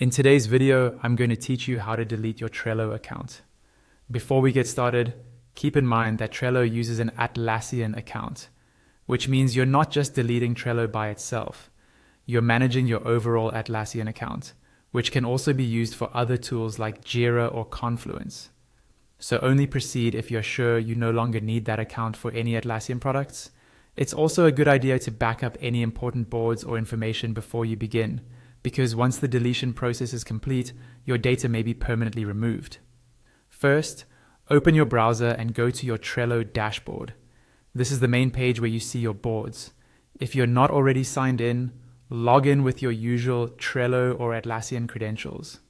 In today's video, I'm going to teach you how to delete your Trello account. Before we get started, keep in mind that Trello uses an Atlassian account, which means you're not just deleting Trello by itself. You're managing your overall Atlassian account, which can also be used for other tools like Jira or Confluence. So only proceed if you're sure you no longer need that account for any Atlassian products. It's also a good idea to back up any important boards or information before you begin, because once the deletion process is complete, your data may be permanently removed. First, open your browser and go to your Trello dashboard. This is the main page where you see your boards. If you're not already signed in, log in with your usual Trello or Atlassian credentials.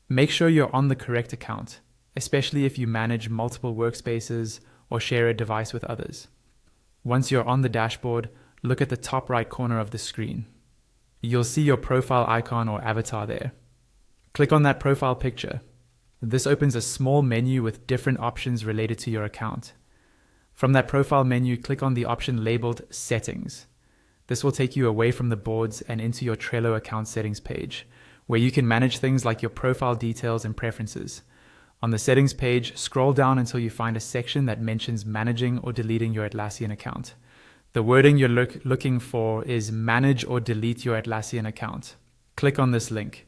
Make sure you're on the correct account, especially if you manage multiple workspaces or share a device with others. Once you're on the dashboard, look at the top right corner of the screen. You'll see your profile icon or avatar there. Click on that profile picture. This opens a small menu with different options related to your account. From that profile menu, click on the option labeled Settings. This will take you away from the boards and into your Trello account settings page, where you can manage things like your profile details and preferences. On the settings page, scroll down until you find a section that mentions managing or deleting your Atlassian account. The wording you're looking for is manage or delete your Atlassian account. Click on this link.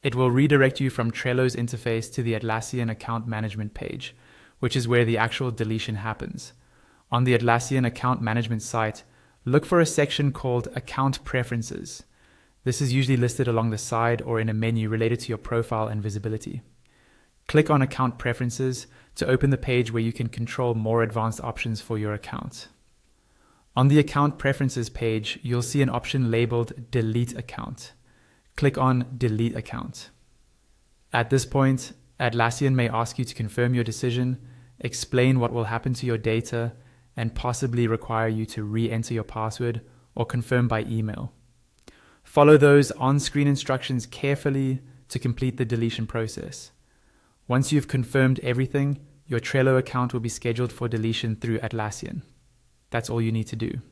It will redirect you from Trello's interface to the Atlassian account management page, which is where the actual deletion happens. On the Atlassian account management site, look for a section called Account Preferences. This is usually listed along the side or in a menu related to your profile and visibility. Click on Account Preferences to open the page where you can control more advanced options for your account. On the Account Preferences page, you'll see an option labeled Delete Account. Click on Delete Account. At this point, Atlassian may ask you to confirm your decision, explain what will happen to your data, and possibly require you to re-enter your password or confirm by email. Follow those on-screen instructions carefully to complete the deletion process. Once you've confirmed everything, your Trello account will be scheduled for deletion through Atlassian. That's all you need to do.